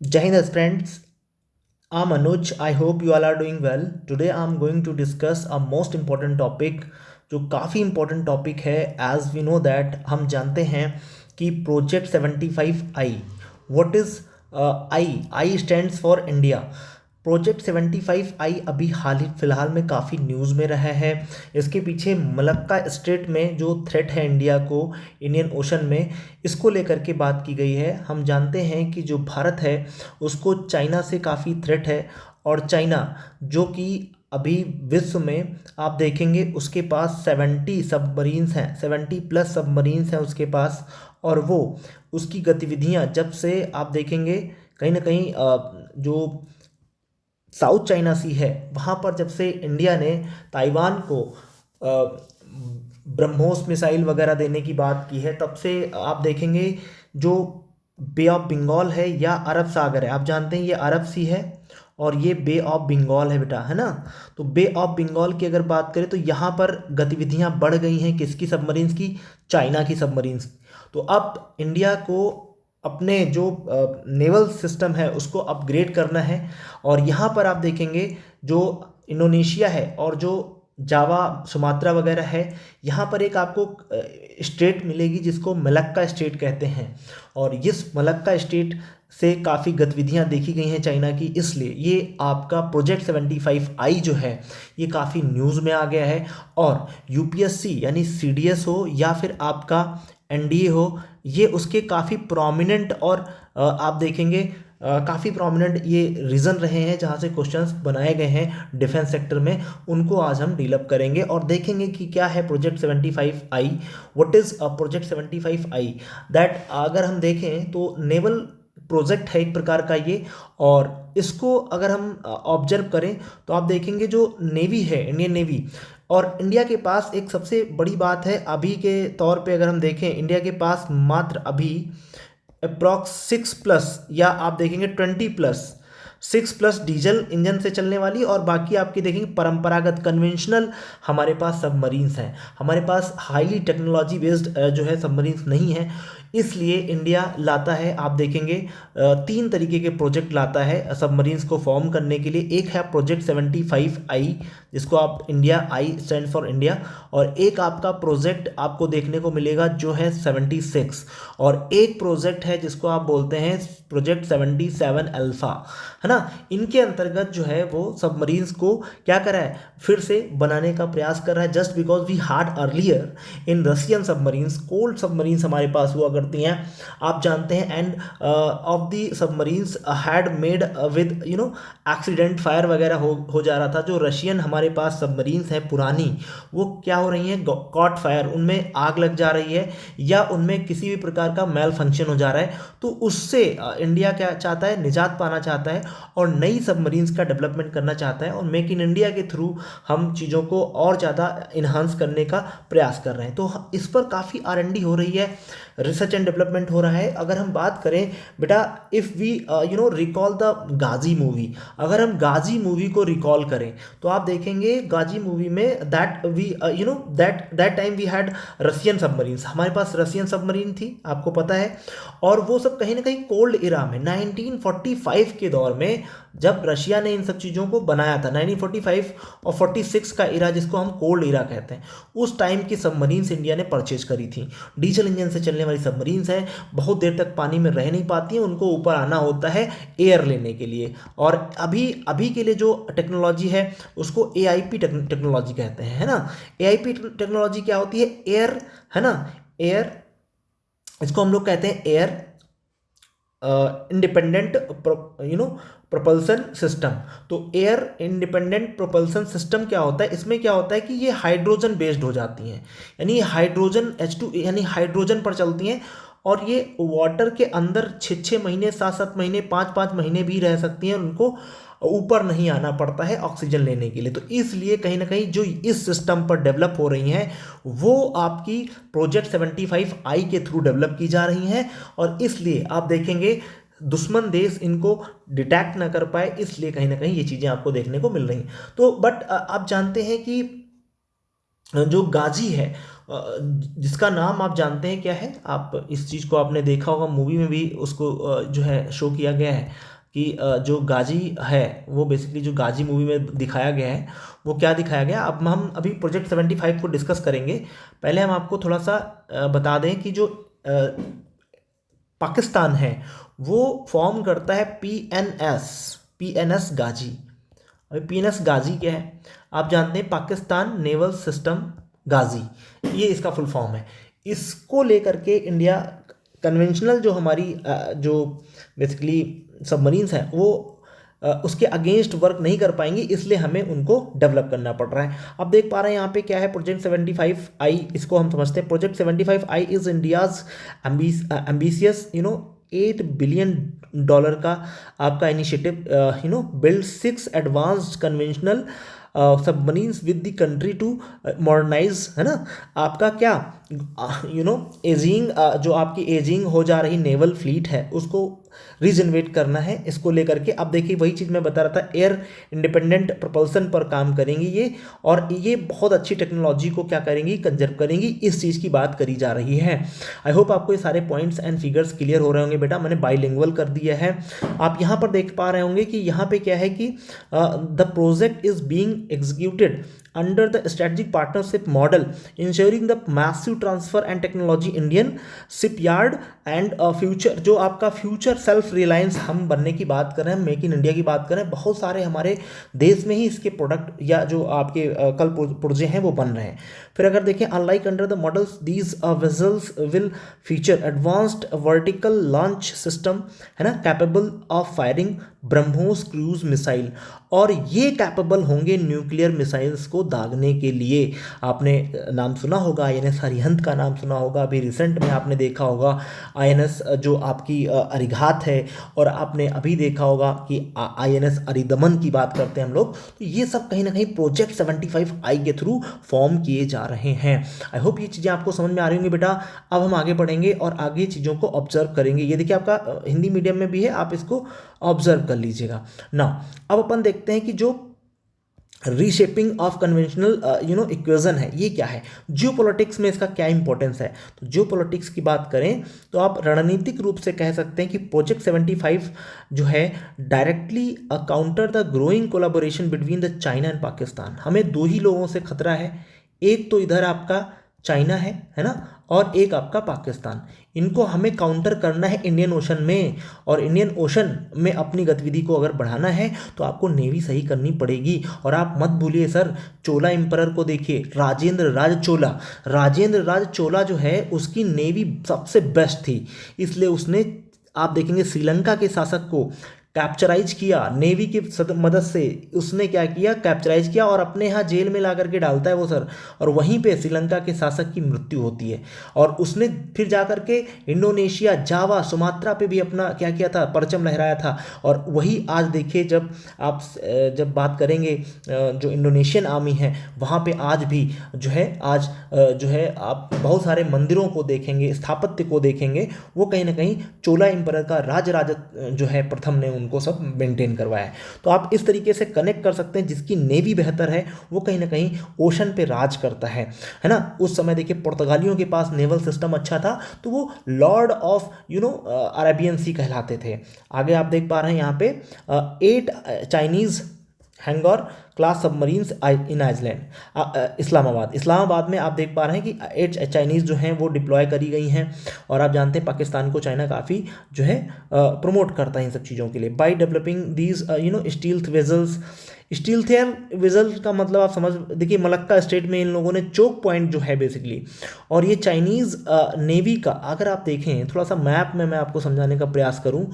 Jai Hind friends, I'm Anuj. I hope you all are doing well. Today I'm going to discuss a most important topic जो काफ़ी important topic है. As we know that हम जानते हैं कि Project 75 I. What is I? I stands for India. Project 75 आई अभी हाल ही फिलहाल में काफ़ी न्यूज़ में रहा है. इसके पीछे मलक्का स्ट्रेट में जो थ्रेट है इंडिया को इंडियन ओशन में, इसको लेकर के बात की गई है. हम जानते हैं कि जो भारत है उसको चाइना से काफ़ी थ्रेट है. और चाइना जो कि अभी विश्व में आप देखेंगे उसके पास 70 सबमरीन्स हैं, 70 प्लस सबमरीन्स हैं उसके पास. और वो उसकी गतिविधियां जब से आप देखेंगे कहीं ना कहीं जो साउथ चाइना सी है वहाँ पर जब से इंडिया ने ताइवान को ब्रह्मोस मिसाइल वगैरह देने की बात की है, तब से आप देखेंगे जो बे ऑफ बंगाल है या अरब सागर है, आप जानते हैं ये अरब सी है और ये बे ऑफ बंगाल है बेटा, है ना. तो बे ऑफ बंगाल की अगर बात करें तो यहाँ पर गतिविधियाँ बढ़ गई हैं. किसकी सबमरीन्स की? चाइना की सबमरीन्स. तो अब इंडिया को अपने जो नेवल सिस्टम है उसको अपग्रेड करना है. और यहाँ पर आप देखेंगे जो इंडोनेशिया है और जो जावा सुमात्रा वगैरह है, यहाँ पर एक आपको स्टेट मिलेगी जिसको मलक्का स्टेट कहते हैं. और इस मलक्का स्टेट से काफ़ी गतिविधियाँ देखी गई हैं चाइना की. इसलिए ये आपका प्रोजेक्ट 75 आई जो है ये काफ़ी न्यूज़ में आ गया है. और यूपीएससी यानी सीडीएस हो या फिर आपका एनडीए हो, ये उसके काफ़ी प्रोमिनेंट और आप देखेंगे काफ़ी प्रोमिनेंट ये रीज़न रहे हैं जहाँ से क्वेश्चंस बनाए गए हैं डिफेंस सेक्टर में. उनको आज हम डीलअप करेंगे और देखेंगे कि क्या है project 75 I. What is project 75 I? That अगर हम देखें तो नेवल प्रोजेक्ट है एक प्रकार का ये. और इसको अगर हम ऑब्जर्व करें तो आप देखेंगे जो नेवी है, इंडियन नेवी, और इंडिया के पास एक सबसे बड़ी बात है अभी के तौर पे अगर हम देखें इंडिया के पास मात्र अभी अप्रॉक्स 6+ या आप देखेंगे 20+, 6+ डीजल इंजन से चलने वाली और बाकी आपकी देखेंगे परंपरागत कन्वेंशनल हमारे पास सबमरीन्स हैं. हमारे पास हाईली टेक्नोलॉजी बेस्ड जो है सबमरीन्स नहीं है. इसलिए इंडिया लाता है, आप देखेंगे 3 तरीके के प्रोजेक्ट लाता है सबमरीन्स को फॉर्म करने के लिए. एक है प्रोजेक्ट 75 आई जिसको आप India, I stand for India. और एक आपका प्रोजेक्ट आपको देखने को मिलेगा जो है 76. और एक प्रोजेक्ट है जिसको आप बोलते हैं प्रोजेक्ट 77 अल्फा, है ना. इनके अंतर्गत जो है वो सबमरीन्स को क्या करा है, फिर से बनाने का प्रयास कर रहा है. Just because we had earlier in Russian submarines, cold submarines हमारे पास हुआ करती हैं आप जानते हैं. And of the submarines had made with accident fire वगैरह हो जा रहा था. जो रशियन हमारे पास सबमरीन्स हैं पुरानी, वो क्या हो रही हैं, कॉट फायर, उनमें आग लग जा रही है या उनमें किसी भी प्रकार का मेल फंक्शन हो जा रहा है. तो उससे इंडिया क्या चाहता है, निजात पाना चाहता है और नई सबमरीन्स का डेवलपमेंट करना चाहता है. और मेक इन इंडिया के थ्रू हम चीज़ों को और ज़्यादा इन्हांस करने का प्रयास कर रहे हैं. तो इस पर काफ़ी R&D हो रही है, रिसर्च एंड डेवलपमेंट हो रहा है. अगर हम बात करें बेटा, if we recall the Ghazi movie, अगर हम गाजी मूवी को रिकॉल करें तो आप देखेंगे गाजी मूवी में that we that time we had Russian submarines, हमारे पास रशियन सबमरीन थी आपको पता है. और वो सब कहीं ना कहीं कोल्ड इरा में 1945 के दौर में जब रशिया ने इन सब चीज़ों को बनाया था, 1945 और 46 का इरा जिसको हम कोल्ड इरा कहते हैं, उस टाइम की सबमरीन्स इंडिया ने परचेज करी थी. डीजल इंजन से चलने वाली सबमरीन्स हैं, बहुत देर तक पानी में रह नहीं पाती हैं, उनको ऊपर आना होता है एयर लेने के लिए. और अभी अभी के लिए जो टेक्नोलॉजी है उसको AIP टेक्नोलॉजी कहते हैं, है ना. AIP टेक्नोलॉजी क्या होती है? एयर, है ना, एयर, इसको हम लोग कहते हैं एयर इंडिपेंडेंट प्रोपल्सन सिस्टम. तो एयर इंडिपेंडेंट प्रोपल्सन सिस्टम क्या होता है, इसमें क्या होता है कि ये हाइड्रोजन बेस्ड हो जाती हैं, यानी हाइड्रोजन H2 यानी हाइड्रोजन पर चलती हैं. और ये वाटर के अंदर 6 6 महीने, 7 7 महीने, 5 5 महीने भी रह सकती हैं, उनको ऊपर नहीं आना पड़ता है ऑक्सीजन लेने के लिए. तो इसलिए कहीं ना कहीं जो इस सिस्टम पर डेवलप हो रही हैं वो आपकी प्रोजेक्ट 75 आई के थ्रू डेवलप की जा रही हैं. और इसलिए आप देखेंगे दुश्मन देश इनको डिटेक्ट ना कर पाए, इसलिए कहीं ना कहीं ये चीज़ें आपको देखने को मिल रही हैं. तो बट आप जानते हैं कि जो गाजी है, जिसका नाम आप जानते हैं क्या है, आप इस चीज़ को आपने देखा होगा, मूवी में भी उसको जो है शो किया गया है कि जो गाजी है वो बेसिकली जो गाजी मूवी में दिखाया गया है वो क्या दिखाया गया। अब हम अभी प्रोजेक्ट 75 को डिस्कस करेंगे। पहले हम आपको थोड़ा सा बता दें कि जो पाकिस्तान है वो फॉर्म करता है पीएनएस गाजी। अभी पीएनएस गाजी क्या है आप जानते हैं, पाकिस्तान नेवल सिस्टम गाजी, ये इसका फुल फॉर्म है। इसको लेकर के इंडिया कन्वेंशनल जो हमारी जो बेसिकली सबमरीन्स हैं वो उसके अगेंस्ट वर्क नहीं कर पाएंगी, इसलिए हमें उनको डेवलप करना पड़ रहा है। अब देख पा रहे हैं यहाँ पे क्या है प्रोजेक्ट 75I, इसको हम समझते हैं। Project 75I is India's ambitious $8 billion का आपका initiative, build 6 advanced conventional submarines with the country to modernise, है ना। आपका क्या एजिंग जो आपकी एजिंग हो जा रही नेवल फ्लीट है उसको रीजनरेट करना है। इसको लेकर के अब देखिए वही चीज़ मैं बता रहा था, एयर इंडिपेंडेंट प्रपल्सन पर काम करेंगी ये, और ये बहुत अच्छी टेक्नोलॉजी को क्या करेंगी, कंजर्व करेंगी, इस चीज़ की बात करी जा रही है। आई होप आपको ये सारे पॉइंट्स एंड फिगर्स क्लियर हो रहे होंगे बेटा, मैंने बाइलिंगुअल कर दिया है। आप यहाँ पर देख पा रहे होंगे कि यहाँ पे क्या है कि the project is being executed under the strategic partnership model, ensuring the massive transfer and technology Indian shipyard and future, जो आपका फ्यूचर सेल्फ रिलायंस हम बनने की बात कर रहे हैं, मेक इन इंडिया की बात कर रहे हैं, बहुत सारे हमारे देश में ही इसके प्रोडक्ट या जो आपके कल पुर्जे हैं वो बन रहे हैं। फिर अगर देखें unlike under the models these vessels will feature advanced vertical launch system, है ना, capable of firing BrahMos cruise missile, और ये कैपेबल होंगे न्यूक्लियर मिसाइल्स को दागने के लिए। आपने नाम सुना होगा आईएनएस अरिहंत का नाम सुना होगा, अभी रिसेंट में आपने देखा होगा आईएनएस जो आपकी अरिघात है, और आपने अभी देखा होगा कि आईएनएस अरिदमन की बात करते हैं हम लोग। तो ये सब कहीं ना कहीं प्रोजेक्ट 75I के थ्रू फॉर्म किए जा रहे हैं। आई होप ये चीज़ें आपको समझ में आ रही होंगी बेटा। अब हम आगे बढ़ेंगे और आगे चीज़ों को ऑब्जर्व करेंगे। ये देखिए आपका हिंदी मीडियम में भी है, आप इसको ऑब्जर्व कर लीजिएगा ना। अब अपन देखते हैं कि जो रीशेपिंग ऑफ कन्वेंशनल इक्वेशन है ये क्या है, जियोपॉलिटिक्स में इसका क्या इंपॉर्टेंस है। तो जियोपॉलिटिक्स की बात करें तो आप रणनीतिक रूप से कह सकते हैं कि प्रोजेक्ट 75 जो है directly counter the growing collaboration between the China and Pakistan. हमें दो ही लोगों से खतरा है, एक तो इधर आपका चाइना है ना, और एक आपका पाकिस्तान। इनको हमें काउंटर करना है इंडियन ओशन में, और इंडियन ओशन में अपनी गतिविधि को अगर बढ़ाना है तो आपको नेवी सही करनी पड़ेगी। और आप मत भूलिए सर, चोला एम्परर को देखिए, राजेंद्र राज चोला जो है उसकी नेवी सबसे बेस्ट थी, इसलिए उसने आप देखेंगे श्रीलंका के शासक को कैप्चराइज किया नेवी की मदद से। उसने क्या किया, कैप्चराइज किया और अपने यहाँ जेल में ला करके डालता है वो सर, और वहीं पे श्रीलंका के शासक की मृत्यु होती है। और उसने फिर जा करके इंडोनेशिया, जावा, सुमात्रा पे भी अपना क्या किया था, परचम लहराया था। और वही आज देखिए जब बात करेंगे जो इंडोनेशियन आर्मी है वहाँ पे आज भी जो है आप बहुत सारे मंदिरों को देखेंगे, स्थापत्य को देखेंगे, वो कहीं ना कहीं चोला एम्परर का राज जो है प्रथम ने उनको सब मेंटेन करवाया है। तो आप इस तरीके से कनेक्ट कर सकते हैं, जिसकी नेवी बेहतर है वो कहीं ना कहीं ओशन पे राज करता है ना। उस समय देखिए पुर्तगालियों के पास नेवल सिस्टम अच्छा था, तो वो लॉर्ड ऑफ अरेबियन सी कहलाते थे। आगे आप देख पा रहे हैं यहाँ पे 8 Chinese Hangor class submarines in Iceland Islamabad में आप देख पा रहे हैं कि 8 चाइनीज़ जो हैं वो डिप्लॉय करी गई हैं। और आप जानते हैं पाकिस्तान को चाइना काफ़ी जो है प्रमोट करता है इन सब चीज़ों के लिए, by developing these stealth vessels. Stealth vessel का मतलब आप समझ देखिए, मलक्का स्टेट में इन लोगों ने चोक पॉइंट जो है बेसिकली, और ये चाइनीज़ नेवी का अगर आप देखें थोड़ा सा मैप में मैं आपको समझाने का प्रयास करूँ।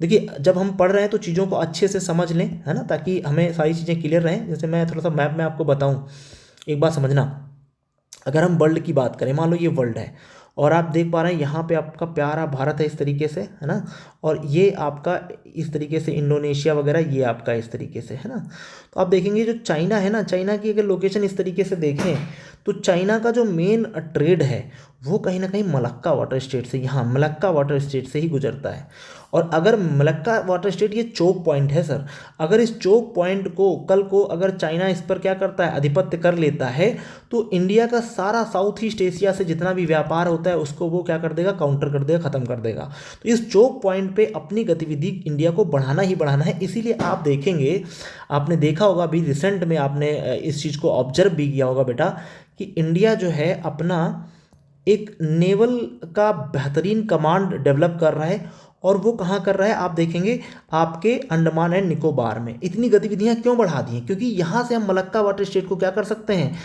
देखिए जब हम पढ़ रहे हैं तो चीज़ों को अच्छे से समझ लें, है ना, ताकि हमें सारी चीज़ें क्लियर रहें। जैसे मैं थोड़ा सा मैप में आपको बताऊं, एक बात समझना, अगर हम वर्ल्ड की बात करें, मान लो ये वर्ल्ड है और आप देख पा रहे हैं यहाँ पे आपका प्यारा भारत है इस तरीके से, है ना, और ये आपका इस तरीके से इंडोनेशिया वगैरह ये आपका इस तरीके से, है ना। तो आप देखेंगे जो चाइना है ना, चाइना की अगर लोकेशन इस तरीके से देखें तो चाइना का जो मेन ट्रेड है वो कहीं ना कहीं मलक्का वाटर स्टेट से, यहाँ मलक्का वाटर स्टेट से ही गुजरता है। और अगर मलक्का वाटर स्टेट ये चोक पॉइंट है सर, अगर इस चोक पॉइंट को कल को अगर चाइना इस पर क्या करता है, आधिपत्य कर लेता है, तो इंडिया का सारा साउथ ईस्ट एशिया से जितना भी व्यापार होता है उसको वो क्या कर देगा, काउंटर कर देगा, ख़त्म कर देगा। तो इस चोक पॉइंट पे अपनी गतिविधि इंडिया को बढ़ाना ही बढ़ाना है। इसीलिए आप देखेंगे, आपने देखा होगा अभी रिसेंट में, आपने इस चीज़ को ऑब्जर्व भी किया होगा बेटा, कि इंडिया जो है अपना एक नेवल का बेहतरीन कमांड डेवलप कर रहा है। और वो कहाँ कर रहा है, आप देखेंगे आपके अंडमान एंड निकोबार में। इतनी गतिविधियाँ क्यों बढ़ा दी हैं, क्योंकि यहाँ से हम मलक्का वाटर स्टेट को क्या कर सकते हैं,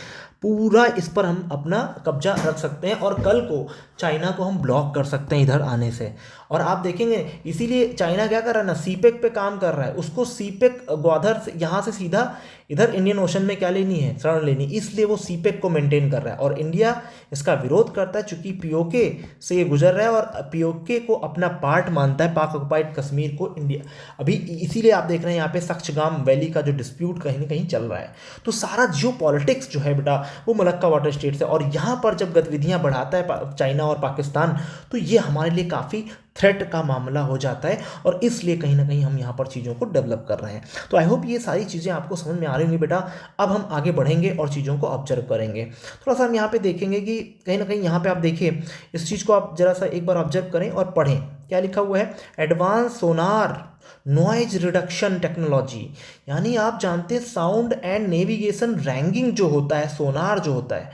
पूरा इस पर हम अपना कब्जा रख सकते हैं और कल को चाइना को हम ब्लॉक कर सकते हैं इधर आने से। और आप देखेंगे इसीलिए चाइना क्या कर रहा है ना, सीपेक पे काम कर रहा है। उसको सीपेक ग्वादर से यहाँ से सीधा इधर इंडियन ओशन में क्या लेनी है, शरण लेनी, इसलिए वो सीपेक को मेंटेन कर रहा है। और इंडिया इसका विरोध करता है चूंकि पीओके से ये गुजर रहा है और पीओके को अपना पार्ट मानता है, पाक ऑक्युपाइड कश्मीर को इंडिया। अभी इसीलिए आप देख रहे हैं यहाँ पे सक्चगाम वैली का जो डिस्प्यूट कहीं ना कहीं चल रहा है। तो सारा जियो पॉलिटिक्स जो है बेटा वो मलक्का वाटर स्टेट से, और यहाँ पर जब गतिविधियाँ बढ़ाता है चाइना और पाकिस्तान, तो ये हमारे लिए काफ़ी थ्रेट का मामला हो जाता है। और इसलिए कहीं ना कहीं हम यहाँ पर चीज़ों को डेवलप कर रहे हैं। तो आई होप ये सारी चीज़ें आपको समझ में आ रही होंगी बेटा। अब हम आगे बढ़ेंगे और चीज़ों को ऑब्जर्व करेंगे। थोड़ा सा हम यहाँ पे देखेंगे कि कहीं ना कहीं यहाँ पे आप देखिए, इस चीज़ को आप जरा सा एक बार ऑब्जर्व करें और पढ़ें। क्या लिखा हुआ है, एडवांस सोनार नॉइज रिडक्शन टेक्नोलॉजी। यानी आप जानते हैं साउंड एंड नेविगेशन रैंगिंग जो होता है, सोनार जो होता है,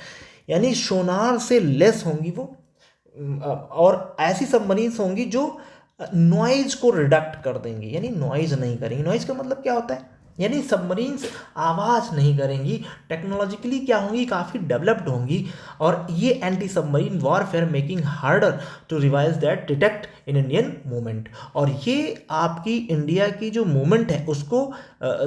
यानी सोनार से लेस होंगी वो, और ऐसी सबमरीन्स होंगी जो नॉइज को रिडक्ट कर देंगी, यानी नॉइज नहीं करेंगी। नॉइज का मतलब क्या होता है, यानी सबमरीन्स आवाज़ नहीं करेंगी, टेक्नोलॉजिकली क्या होंगी, काफ़ी डेवलप्ड होंगी। और ये anti submarine warfare making harder to revise that detect in Indian movement. और ये आपकी इंडिया की जो मूवमेंट है उसको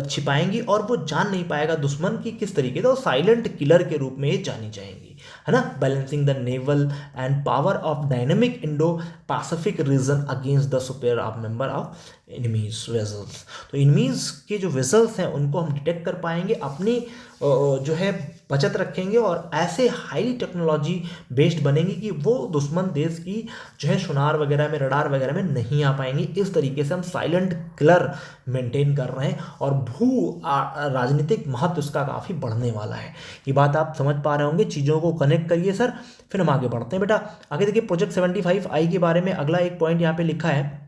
छिपाएंगी और वो जान नहीं पाएगा दुश्मन की किस तरीके से, और साइलेंट किलर के रूप में ये जानी जाएंगी, है ना। Balancing the naval and power of dynamic Indo Pacific region against the superior of member of enemies vessels. तो एनिमीज के जो वेजल्स हैं उनको हम डिटेक्ट कर पाएंगे, अपनी जो है बचत रखेंगे और ऐसे हाईली टेक्नोलॉजी बेस्ड बनेंगी कि वो दुश्मन देश की जो है सोनार वगैरह में, रडार वगैरह में नहीं आ पाएंगी। इस तरीके से हम साइलेंट किलर मेंटेन कर रहे हैं और भू राजनीतिक महत्व उसका काफ़ी बढ़ने वाला है। ये बात आप समझ पा रहे होंगे। चीज़ों को कनेक्ट करिए सर, फिर हम आगे बढ़ते हैं बेटा। आगे देखिए प्रोजेक्ट 75I के बारे में अगला एक पॉइंट यहाँ पे लिखा है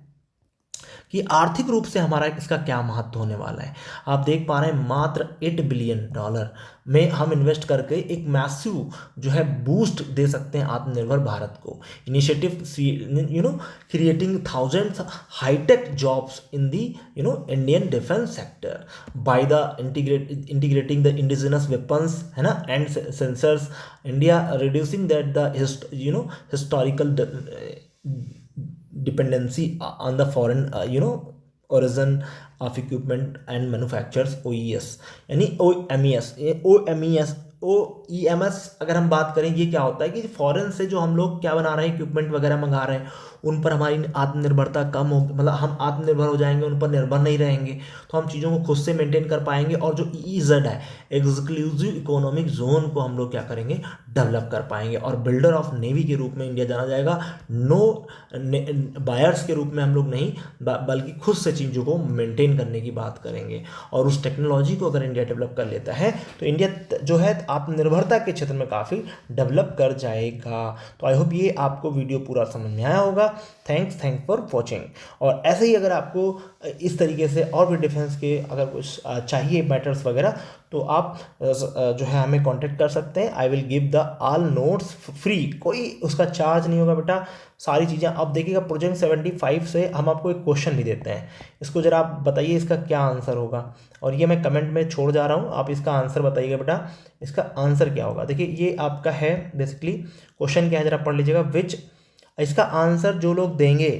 कि आर्थिक रूप से हमारा इसका क्या महत्व होने वाला है। आप देख पा रहे हैं मात्र $8 बिलियन में हम इन्वेस्ट करके एक मैसिव जो है बूस्ट दे सकते हैं आत्मनिर्भर भारत को। Initiative creating thousands high tech jobs in the Indian defence sector by the integrating the indigenous weapons, है ना, and sensors. India reducing that the historical dependency on the foreign origin of equipment and manufacturers, OES यानी OEMS अगर हम बात करें, ये क्या होता है कि फॉरेन से जो हम लोग क्या बना रहे हैं, इक्विपमेंट वगैरह मंगा रहे हैं, उन पर हमारी आत्मनिर्भरता कम हो, मतलब हम आत्मनिर्भर हो जाएंगे, उन पर निर्भर नहीं रहेंगे, तो हम चीज़ों को खुद से मेंटेन कर पाएंगे। और जो EEZ है, एक्सक्लूसिव इकोनॉमिक जोन को हम लोग क्या करेंगे, डेवलप कर पाएंगे। और बिल्डर ऑफ नेवी के रूप में इंडिया जाना जाएगा, नो बायर्स के रूप में हम लोग नहीं, बल्कि खुद से चीज़ों को मेंटेन करने की बात करेंगे। और उस टेक्नोलॉजी को अगर इंडिया डेवलप कर लेता है तो इंडिया जो है आत्मनिर्भरता के क्षेत्र में काफ़ी डेवलप कर जाएगा। तो आई होप ये आपको वीडियो पूरा समझ में आया होगा। Thanks for watching. और ऐसे ही अगर आपको इस तरीके से और भी डिफेंस के अगर कुछ चाहिए मैटर्स वगैरह, तो आप जो है हमें कांटेक्ट कर सकते हैं। I will give the all notes free, कोई उसका चार्ज नहीं होगा बेटा, सारी चीज़ें। अब देखिएगा प्रोजेक्ट 75 से हम आपको एक क्वेश्चन भी देते हैं, इसको जरा आप बताइए इसका क्या आंसर होगा। और ये मैं कमेंट में छोड़ जा रहा हूँ, आप इसका आंसर बताइएगा बेटा, इसका आंसर क्या होगा। देखिए ये आपका है बेसिकली क्वेश्चन क्या है, जरा पढ़ लीजिएगा। विच, इसका आंसर जो लोग देंगे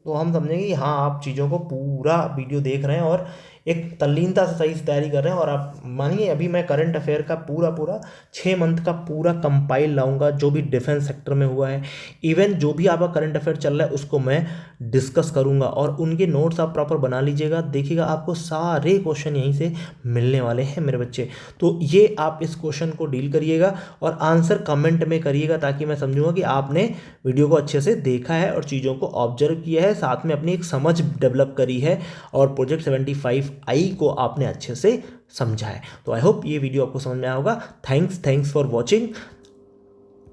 तो हम समझेंगे कि हाँ आप चीज़ों को पूरा वीडियो देख रहे हैं और एक तल्लीनता से सही से तैयारी कर रहे हैं। और आप मानिए अभी मैं करंट अफेयर का पूरा पूरा 6 मंथ का पूरा कंपाइल लाऊंगा, जो भी डिफेंस सेक्टर में हुआ है, इवन जो भी आपका करंट अफेयर चल रहा है उसको मैं डिस्कस करूंगा, और उनके नोट्स आप प्रॉपर बना लीजिएगा। देखिएगा आपको सारे क्वेश्चन यहीं से मिलने वाले हैं मेरे बच्चे। तो ये आप इस क्वेश्चन को डील करिएगा और आंसर कमेंट में करिएगा, ताकि मैं समझूंगा कि आपने वीडियो को अच्छे से देखा है और चीज़ों को ऑब्जर्व किया है, साथ में अपनी एक समझ डेवलप करी है और प्रोजेक्ट 75I को आपने अच्छे से समझा है। तो आई होप ये वीडियो आपको समझ में आया होगा। Thanks for watching.